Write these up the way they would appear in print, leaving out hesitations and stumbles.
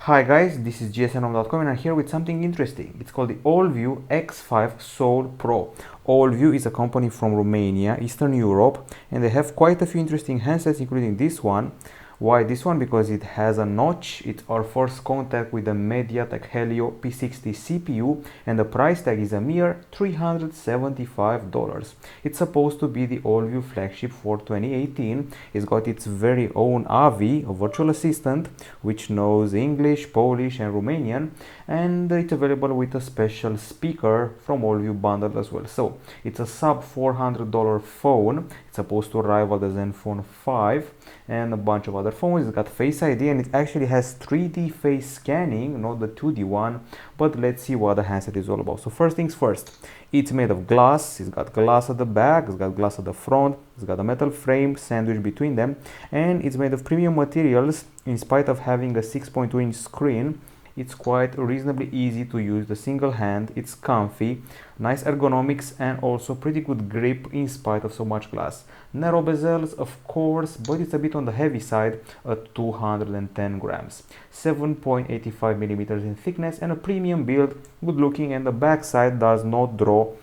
Hi guys, this is gsnom.com and I'm here with something interesting. It's called the Allview X5 Soul Pro. Allview is a company from Romania, Eastern Europe, and they have quite a few interesting handsets, including this one. Why this one? Because it has a notch. It's our first contact with the MediaTek Helio P60 CPU, and the price tag is a mere $375. It's supposed to be the Allview flagship for 2018. It's got its very own Avi, a virtual assistant, which knows English, Polish, and Romanian, and it's available with a special speaker from Allview bundle as well. So it's a sub $400 phone. It's supposed to rival the Zenfone 5 and a bunch of other phones. It's got Face ID and it actually has 3D face scanning, not the 2D one, but let's see what the handset is all about. So first things first, it's made of glass. It's got glass at the back, it's got glass at the front, it's got a metal frame sandwiched between them, and it's made of premium materials. In spite of having a 6.2-inch screen, it's quite reasonably easy to use the single hand. It's comfy, nice ergonomics, and also pretty good grip in spite of so much glass. Narrow bezels, of course, but it's a bit on the heavy side at 210 grams. 7.85 millimeters in thickness and a premium build, good looking, and the back side does not draw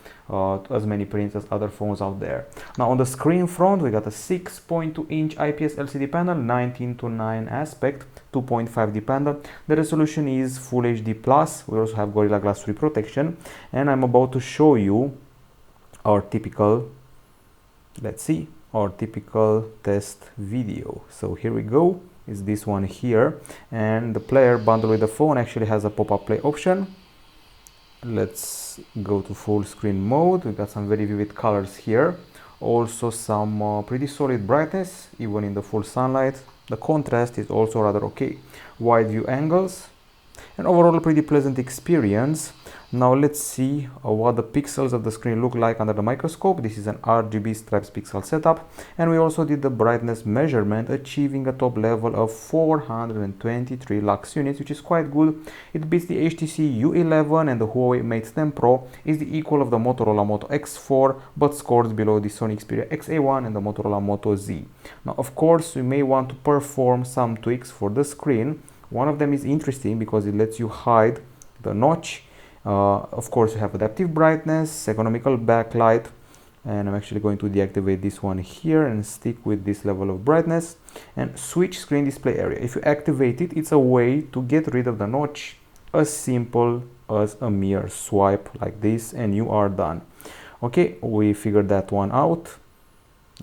as many prints as other phones out there. Now on the screen front, we got a 6.2-inch IPS LCD panel, 19:9 aspect, 2.5D panel. The resolution is Full HD+. We also have Gorilla Glass 3 protection, and I'm about to show you our typical, let's see, our typical test video. So here we go. It's this one here, and the player bundled with the phone actually has a pop-up play option. Let's go to full screen mode. We got some very vivid colors here, also some pretty solid brightness even in the full sunlight. The contrast is also rather okay. Wide view angles, and overall a pretty pleasant experience. Now let's see what the pixels of the screen look like under the microscope. This is an RGB stripes pixel setup, and we also did the brightness measurement, achieving a top level of 423 lux units, which is quite good. It beats the HTC U11, and the Huawei Mate 10 Pro is the equal of the Motorola Moto X4, but scores below the Sony Xperia XA1 and the Motorola Moto Z. Now of course we may want to perform some tweaks for the screen. One of them is interesting because it lets you hide the notch. Of course you have adaptive brightness, economical backlight, and I'm actually going to deactivate this one here and stick with this level of brightness, and switch screen display area. If you activate it, it's a way to get rid of the notch, as simple as a mere swipe like this, and you are done. Okay, we figured that one out.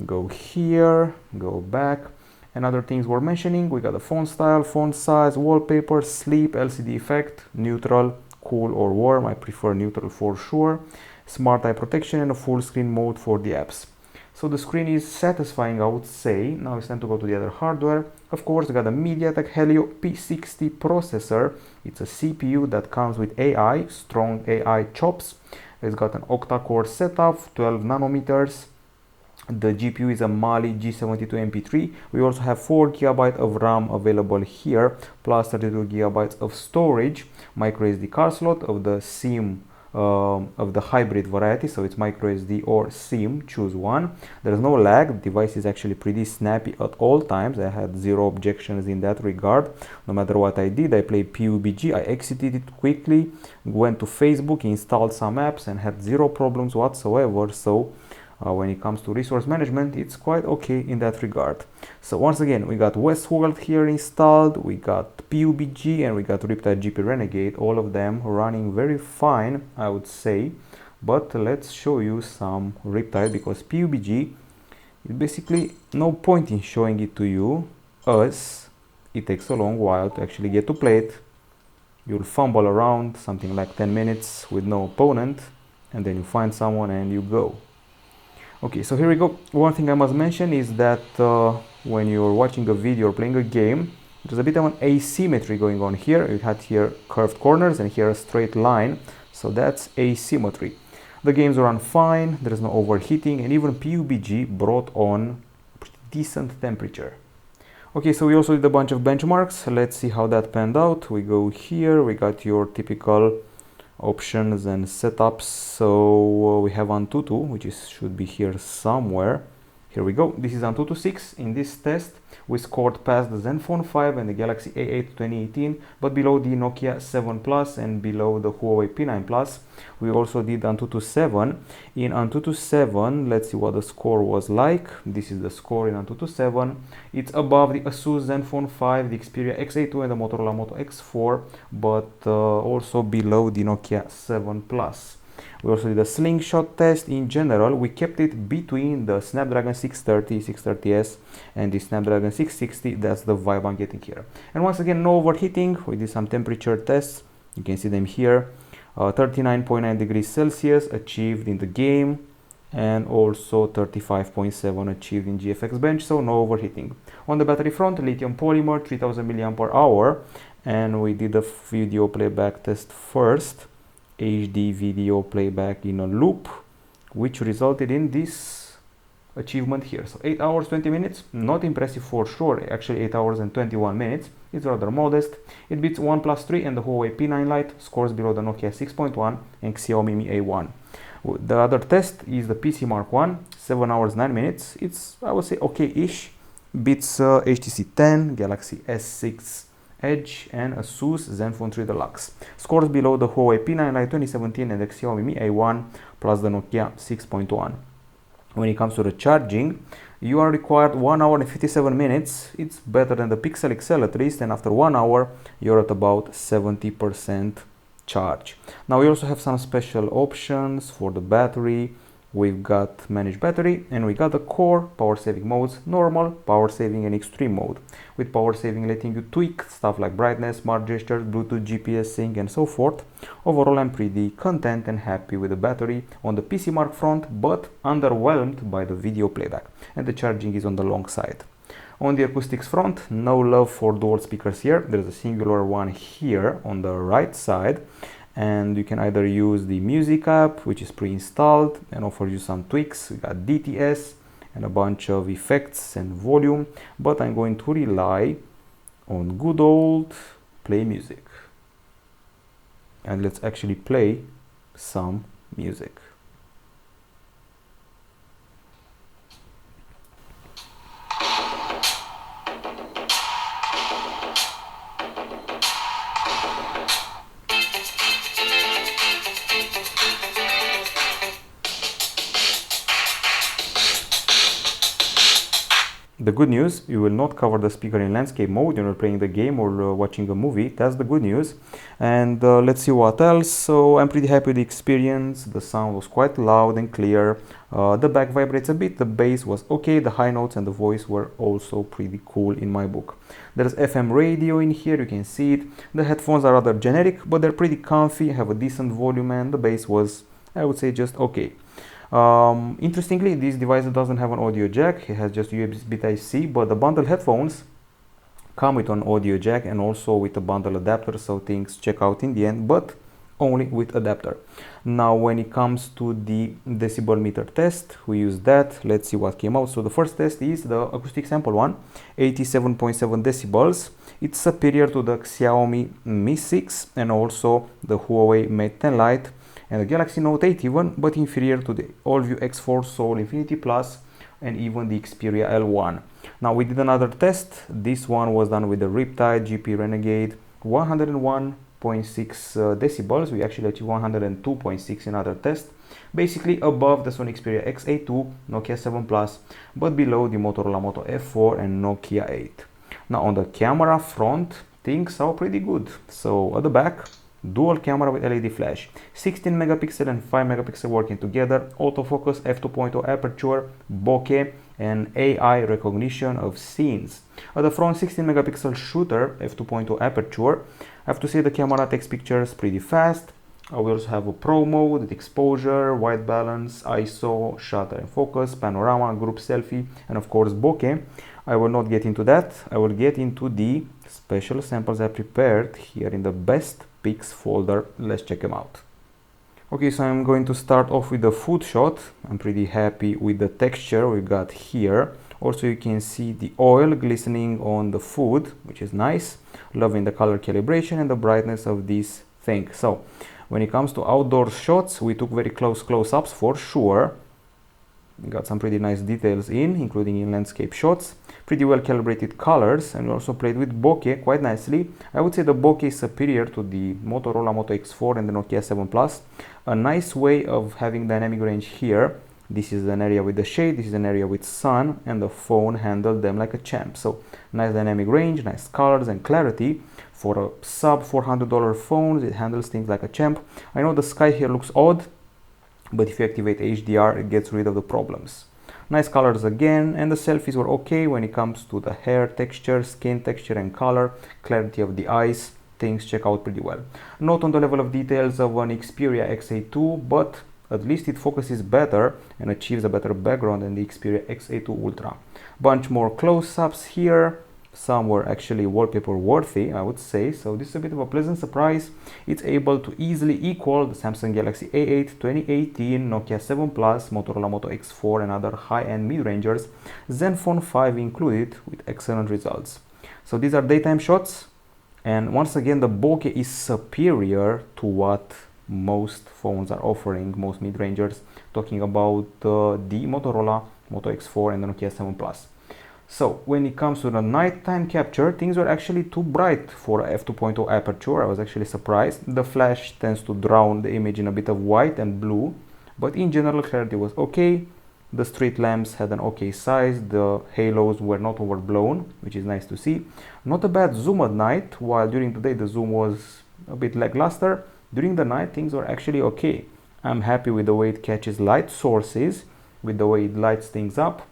Go here, go back, and other things we're mentioning. We got the font style, font size, wallpaper, sleep, LCD effect, neutral, cool or warm. I prefer neutral for sure. Smart eye protection, and a full screen mode for the apps. So the screen is satisfying, I would say. Now it's time to go to the other hardware. Of course, we got a MediaTek Helio P60 processor. It's a CPU that comes with AI, strong AI chops. It's got an octa-core setup, 12 nanometers. The GPU is a Mali G72 MP3. We also have 4 GB of RAM available here, plus 32 GB of storage. Micro SD card slot of the SIM, of the hybrid variety, so it's micro SD or SIM, choose one. There's no lag. The device is actually pretty snappy at all times. I had zero objections in that regard. No matter what I did, I played PUBG, I exited it quickly, went to Facebook, installed some apps, and had zero problems whatsoever. So when it comes to resource management, it's quite okay in that regard. So once again, we got Westworld here installed, we got PUBG, and we got Riptide GP Renegade, all of them running very fine, I would say. But let's show you some Riptide, because PUBG is basically no point in showing it to you, as it takes a long while to actually get to play it. You'll fumble around something like 10 minutes with no opponent, and then you find someone and you go. Okay, so here we go. One thing I must mention is that when you're watching a video or playing a game, there's a bit of an asymmetry going on here. You had here curved corners and here a straight line, so that's asymmetry. The games run fine, there's no overheating, and even PUBG brought on pretty decent temperature. Okay, so we also did a bunch of benchmarks. Let's see how that panned out. We go here, we got your typical options and setups. So we have Antutu, which should be here somewhere. Here we go. This is Antutu 6. In this test, we scored past the Zenfone 5 and the Galaxy A8 2018, but below the Nokia 7 Plus and below the Huawei P9 Plus. We also did Antutu 7. In Antutu 7, let's see what the score was like. This is the score in Antutu 7. It's above the Asus Zenfone 5, the Xperia X82 and the Motorola Moto X4, but also below the Nokia 7 Plus. We also did a slingshot test. In general, we kept it between the Snapdragon 630, 630S and the Snapdragon 660. That's the vibe I'm getting here. And once again, no overheating. We did some temperature tests. You can see them here. 39.9 degrees Celsius achieved in the game, and also 35.7 achieved in GFX bench, so no overheating. On the battery front, lithium polymer, 3000 mAh, and we did a video playback test first. HD video playback in a loop, which resulted in this achievement here. So 8 hours 20 minutes, not impressive for sure. Actually 8 hours and 21 minutes, it's rather modest. It beats OnePlus 3 and the Huawei P9 Lite, scores below the Nokia 6.1 and Xiaomi Mi A1. The other test is the PC Mark 1, 7 hours 9 minutes. It's, I would say, okay-ish. Beats HTC 10, Galaxy S6 Edge and Asus Zenfone 3 Deluxe. Scores below the Huawei P9 Lite 2017 and the Xiaomi Mi A1 plus the Nokia 6.1. When it comes to the charging, you are required 1 hour and 57 minutes. It's better than the Pixel XL at least, and after 1 hour you're at about 70% charge. Now we also have some special options for the battery. We've got manage battery, and we got the core power saving modes, normal, power saving and extreme mode, with power saving letting you tweak stuff like brightness, smart gestures, Bluetooth, GPS sync and so forth. Overall, I'm pretty content and happy with the battery on the PC Mark front, but underwhelmed by the video playback, and the charging is on the long side. On the acoustics front, no love for dual speakers here. There's a singular one here on the right side, and you can either use the music app, which is pre-installed and offers you some tweaks. We got DTS and a bunch of effects and volume, but I'm going to rely on good old play music. And let's actually play some music. The good news, you will not cover the speaker in landscape mode when you're playing the game or watching a movie. That's the good news. And let's see what else. So I'm pretty happy with the experience. The sound was quite loud and clear. The back vibrates a bit. The bass was okay. The high notes and the voice were also pretty cool in my book. There's FM radio in here. You can see it. The headphones are rather generic, but they're pretty comfy, have a decent volume, and the bass was, I would say, just okay. Interestingly, this device doesn't have an audio jack. It has just USB Type-C, but the bundle headphones come with an audio jack and also with a bundle adapter, so things check out in the end, but only with adapter. Now when it comes to the decibel meter test, we use that. Let's see what came out. So the first test is the acoustic sample one, 87.7 decibels. It's superior to the Xiaomi Mi 6 and also the Huawei Mate 10 Lite and the Galaxy Note 8 even, but inferior to the Allview X5 Soul Infinity Plus and even the Xperia L1. Now we did another test. This one was done with the Riptide GP Renegade, 101.6 decibels. We actually achieved 102.6 in other test, basically above the Sony Xperia X82, Nokia 7 Plus, but below the Motorola Moto F4 and Nokia 8. Now on the camera front, things are pretty good. So at the back, dual camera with LED flash, 16 megapixel and 5 megapixel working together, autofocus, f2.0 aperture, bokeh and AI recognition of scenes. At the front, 16 megapixel shooter, f2.0 aperture. I have to say the camera takes pictures pretty fast. We also have a pro mode with exposure, white balance, ISO, shutter and focus, panorama, group selfie, and of course bokeh. I will not get into that. I will get into the special samples I prepared here in the best pics folder. Let's check them out. Okay, so I'm going to start off with the food shot. I'm pretty happy with the texture we got here. Also, you can see the oil glistening on the food, which is nice. Loving the color calibration and the brightness of this thing. So when it comes to outdoor shots, we took very close close-ups for sure. got some pretty nice details including in landscape shots, pretty well calibrated colors, and we also played with bokeh quite nicely. I would say the bokeh is superior to the Motorola Moto X4 and the Nokia 7 Plus. A nice way of having dynamic range here. This is an area with the shade, this is an area with sun, and the phone handled them like a champ. So nice dynamic range, nice colors and clarity. For a sub $400 phone, it handles things like a champ. I know the sky here looks odd, but if you activate HDR, it gets rid of the problems. Nice colors again, and the selfies were okay when it comes to the hair texture, skin texture and color, clarity of the eyes. Things check out pretty well. Not on the level of details of an Xperia XA2, but at least it focuses better and achieves a better background than the Xperia XA2 Ultra. Bunch more close-ups here. Some were actually wallpaper worthy, I would say, so this is a bit of a pleasant surprise. It's able to easily equal the Samsung Galaxy A8 2018, Nokia 7 Plus, Motorola Moto X4 and other high-end mid-rangers, Zenfone 5 included, with excellent results. So these are daytime shots, and once again the bokeh is superior to what most phones are offering, most mid-rangers, talking about the Motorola Moto X4 and the Nokia 7 Plus. So when it comes to the nighttime capture, things were actually too bright for f2.0 aperture. I was actually surprised. The flash tends to drown the image in a bit of white and blue, but in general clarity was okay. The street lamps had an okay size. The halos were not overblown, which is nice to see. Not a bad zoom at night, while during the day the zoom was a bit lackluster. During the night things were actually okay. I'm happy with the way it catches light sources, with the way it lights things up.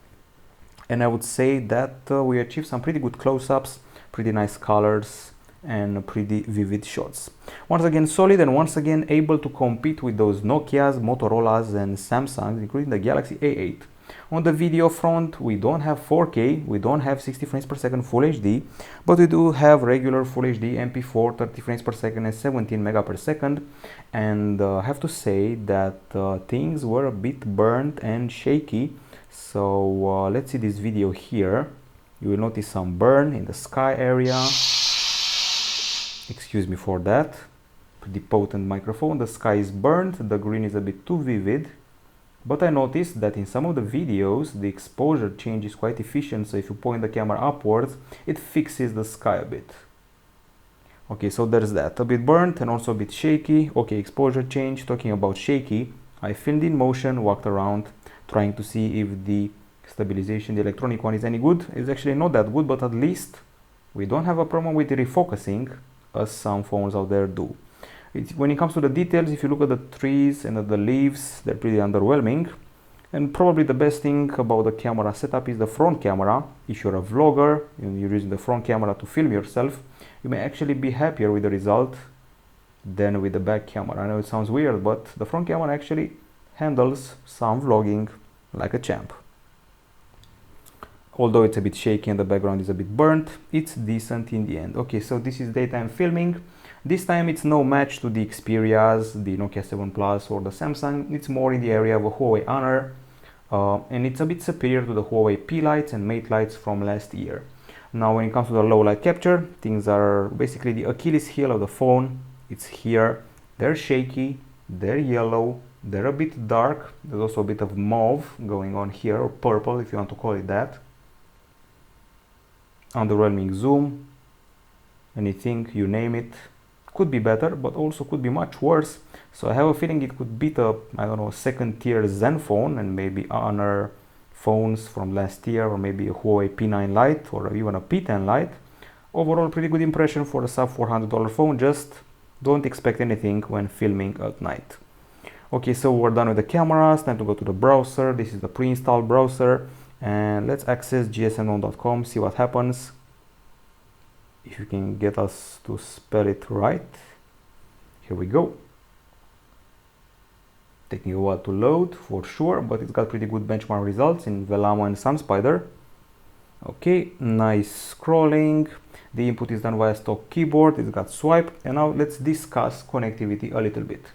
And I would say that we achieved some pretty good close-ups, pretty nice colors, and pretty vivid shots. Once again solid, and once again able to compete with those Nokias, Motorolas and Samsungs, including the Galaxy A8. On the video front, we don't have 4K, we don't have 60 frames per second Full HD, but we do have regular Full HD, MP4, 30 frames per second and 17 mega per second. And I have to say that things were a bit burnt and shaky. So let's see this video here. You will notice some burn in the sky area. Excuse me for that. Pretty potent microphone. The sky is burnt, the green is a bit too vivid. But I noticed that in some of the videos the exposure change is quite efficient, so if you point the camera upwards it fixes the sky a bit. Okay, so there's that. A bit burnt and also a bit shaky. Okay, exposure change. Talking about shaky, I filmed in motion, walked around, trying to see if the stabilization, the electronic one, is any good. It's actually not that good, but at least we don't have a problem with the refocusing as some phones out there do. When it comes to the details, if you look at the trees and at the leaves, they're pretty underwhelming. And probably the best thing about the camera setup is the front camera. If you're a vlogger and you're using the front camera to film yourself, you may actually be happier with the result than with the back camera. I know it sounds weird, but the front camera actually handles some vlogging like a champ. Although it's a bit shaky and the background is a bit burnt, it's decent in the end. Okay, so this is daytime filming. This time it's no match to the Xperias, the Nokia 7 Plus or the Samsung. It's more in the area of a Huawei Honor, and it's a bit superior to the Huawei P lights and Mate lights from last year. Now when it comes to the low light capture, things are basically the Achilles heel of the phone. It's here. They're shaky, they're yellow, they're a bit dark. There's also a bit of mauve going on here, or purple if you want to call it that. Underwhelming zoom, anything, you name it. Could be better, but also could be much worse. So I have a feeling it could beat up, I don't know, second tier Zenfone and maybe Honor phones from last year, or maybe a Huawei P9 Lite or even a P10 Lite. Overall, pretty good impression for a sub $400 phone. Just don't expect anything when filming at night. Okay, so we're done with the cameras. Time to go to the browser. This is the pre-installed browser, and let's access gsm.com, see what happens. If you can get us to spell it right. Here we go. Taking a while to load for sure, but it's got pretty good benchmark results in Velamo and SunSpider. Okay, nice scrolling. The input is done via stock keyboard. It's got swipe, and now let's discuss connectivity a little bit.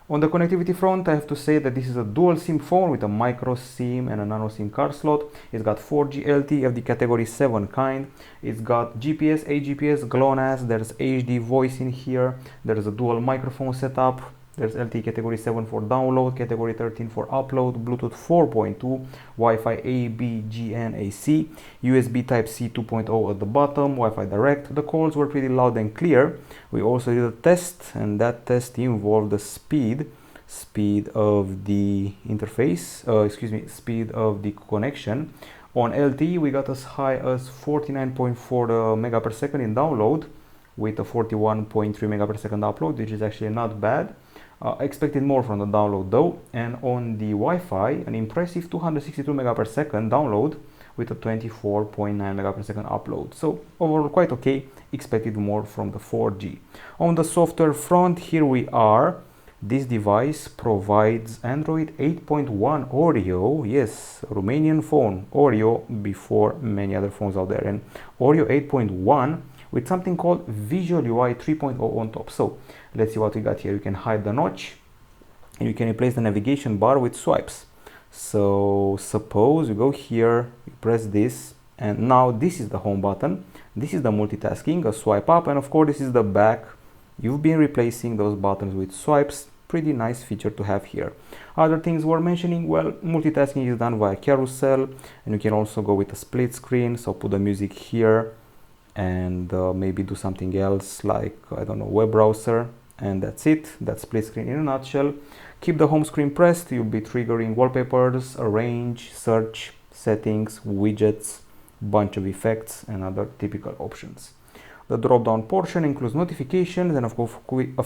On the connectivity front, I have to say that this is a dual SIM phone with a micro SIM and a nano SIM card slot. It's got 4G LTE of the category 7 kind. It's got GPS, AGPS, GLONASS. There's HD voice in here. There's a dual microphone setup. There's LTE category 7 for download, category 13 for upload, Bluetooth 4.2, Wi-Fi A, B, G, and AC, USB Type-C 2.0 at the bottom, Wi-Fi Direct. The calls were pretty loud and clear. We also did a test, and that test involved the speed of the interface, speed of the connection. On LTE, we got as high as 49.4 mega per second in download, with a 41.3 mega per second upload, which is actually not bad. I expected more from the download though. And on the Wi-Fi, an impressive 262 mega per second download with a 24.9 mega per second upload. So overall quite okay, expected more from the 4G. On the software front, here we are. This device provides Android 8.1 Oreo, yes, Romanian phone, Oreo before many other phones out there, and Oreo 8.1 with something called Visual UI 3.0 on top. So let's see what we got here. You can hide the notch and you can replace the navigation bar with swipes. So suppose you go here, you press this, and now this is the home button, this is the multitasking, a swipe up, and of course this is the back. You've been replacing those buttons with swipes. Pretty nice feature to have here. Other things we're mentioning, well, multitasking is done via carousel, and you can also go with a split screen, so put the music here and maybe do something else like, I don't know, web browser, and that's it. That's split screen in a nutshell. Keep the home screen pressed, you'll be triggering wallpapers, arrange, search, settings, widgets, bunch of effects and other typical options. The drop-down portion includes notifications and of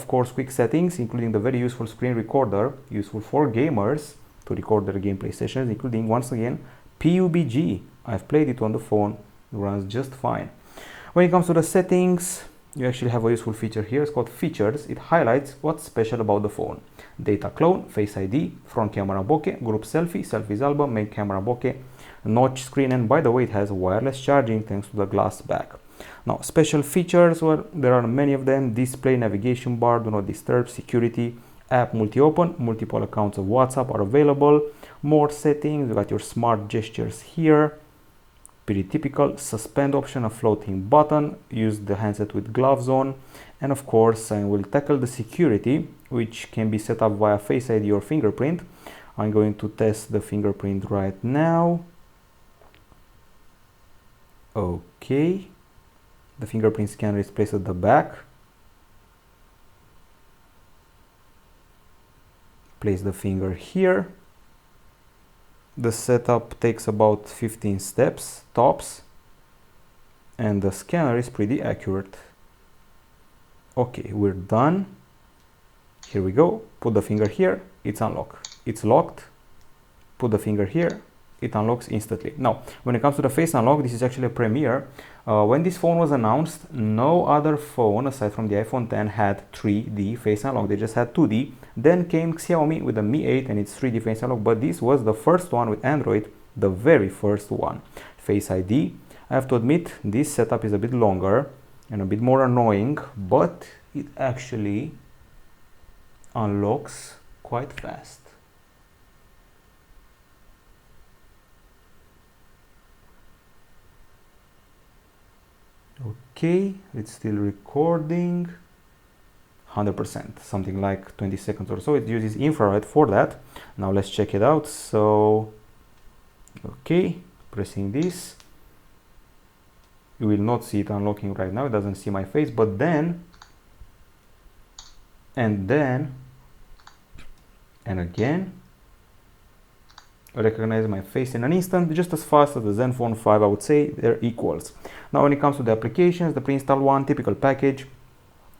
course quick settings, including the very useful screen recorder, useful for gamers to record their gameplay sessions, including once again PUBG. I've played it on the phone, it runs just fine. When it comes to the settings, you actually have a useful feature here. It's called Features. It highlights what's special about the phone. Data clone, Face ID, front camera bokeh, group selfie, selfies album, main camera bokeh, notch screen, and by the way, it has wireless charging thanks to the glass back. Now, special features, well, there are many of them. Display, navigation bar, do not disturb, security, app multi-open, multiple accounts of WhatsApp are available. More settings, you got your smart gestures here. Pretty typical. Suspend option, a floating button, use the handset with gloves on, and of course I will tackle the security, which can be set up via Face ID or fingerprint. I'm going to test the fingerprint right now. Okay, the fingerprint scanner is placed at the back. Place the finger here. The setup takes about 15 steps tops, and the scanner is pretty accurate. Okay, we're done. Here we go. Put the finger here, it's unlocked. It's locked. Put the finger here, it unlocks instantly. Now, when it comes to the face unlock, this is actually a premiere. When this phone was announced, no other phone aside from the iPhone X had 3D face unlock. They just had 2D. Then came Xiaomi with the Mi 8 and its 3D face unlock, but this was the first one with Android, the very first one. Face ID. I have to admit, this setup is a bit longer and a bit more annoying, but it actually unlocks quite fast. Okay, it's still recording. 100%, something like 20 seconds or so. It uses infrared for that. Now let's check it out. So, okay, pressing this. You will not see it unlocking right now. It doesn't see my face, but then, and again, recognize my face in an instant, just as fast as the Zenfone 5. I would say they're equals. Now when it comes to the applications, the pre-installed one, typical package.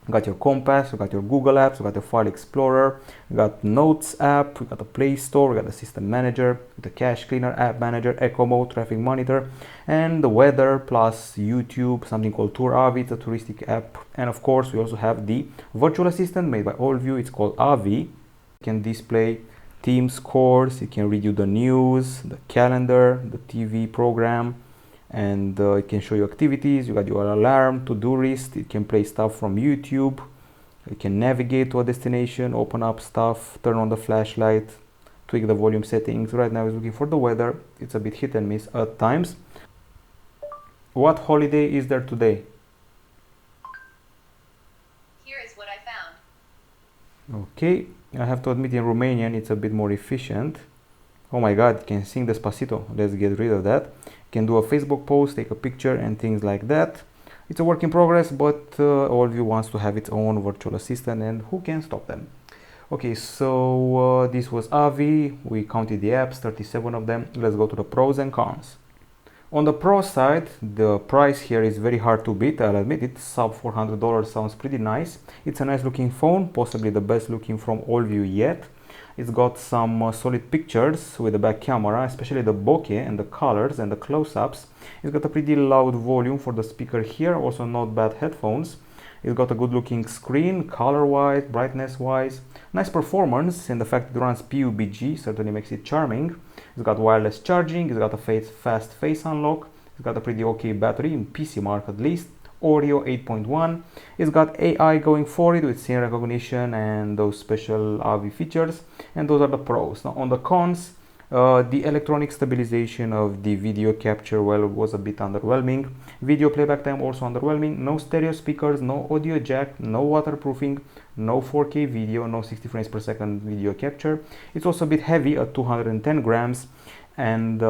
You got your Compass, you got your Google apps, you got your File Explorer, you got Notes app, you got the Play Store, you got the System Manager, the Cache Cleaner, App Manager, Echo Mode, Traffic Monitor, and the weather plus YouTube, something called Tour Avi, it's a touristic app. And of course we also have the virtual assistant made by Allview, it's called Avi. You can display team scores, it can read you the news, the calendar, the TV program, and it can show you activities. You got your alarm, to-do list, it can play stuff from YouTube, it can navigate to a destination, open up stuff, turn on the flashlight, tweak the volume settings. Right now it's looking for the weather. It's a bit hit and miss at times. What holiday is there today? Here is what I found. Okay, I have to admit in Romanian it's a bit more efficient. Oh my god, you can sing Despacito. Let's get rid of that. You can do a Facebook post, take a picture and things like that. It's a work in progress, but Allview wants to have its own virtual assistant, and who can stop them? Okay, so this was Avi. We counted the apps, 37 of them. Let's go to the pros and cons. On the pro side, the price here is very hard to beat, I'll admit it. Sub $400 sounds pretty nice. It's a nice looking phone, possibly the best looking from Allview yet. It's got some solid pictures with the back camera, especially the bokeh and the colors and the close-ups. It's got a pretty loud volume for the speaker here, also not bad headphones. It's got a good looking screen, color-wise, brightness-wise. Nice performance, and the fact it runs PUBG certainly makes it charming. It's got wireless charging, it's got a fast face unlock, it's got a pretty okay battery, in PC mark at least. Audio 8.1. It's got AI going for it with scene recognition and those special AVI features, and those are the pros. Now on the cons, the electronic stabilization of the video capture was a bit underwhelming. Video playback time also underwhelming. No stereo speakers, no audio jack, no waterproofing, no 4K video, no 60 frames per second video capture. It's also a bit heavy at 210 grams, and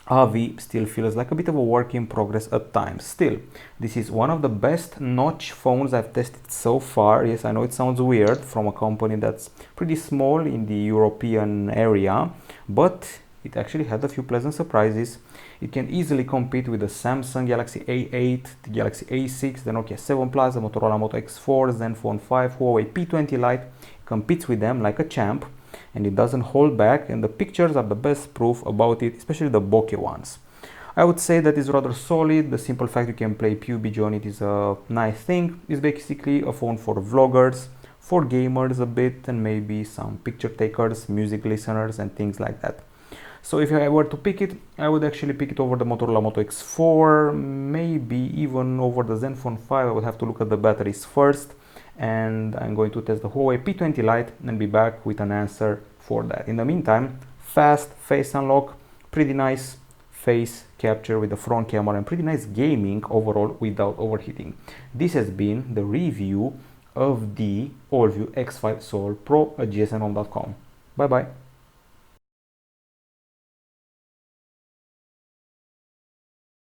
Avi still feels like a bit of a work in progress at times. Still, this is one of the best notch phones I've tested so far. Yes, I know it sounds weird from a company that's pretty small in the European area, but it actually had a few pleasant surprises. It can easily compete with the Samsung Galaxy A8, the Galaxy A6, the Nokia 7 Plus, the Motorola Moto X4, Zenfone 5, Huawei P20 Lite. It competes with them like a champ, and it doesn't hold back, and the pictures are the best proof about it, especially the bokeh ones. I would say that is rather solid. The simple fact you can play PUBG on it is a nice thing. It's basically a phone for vloggers, for gamers a bit, and maybe some picture takers, music listeners and things like that. So if I were to pick it, I would actually pick it over the Motorola Moto X4, maybe even over the Zenfone 5. I would have to look at the batteries first, and I'm going to test the Huawei P20 Lite and be back with an answer for that. In the meantime, fast face unlock, pretty nice face capture with the front camera, and pretty nice gaming overall without overheating. This has been the review of the Allview X5 Soul Pro at gsnhome.com. Bye bye.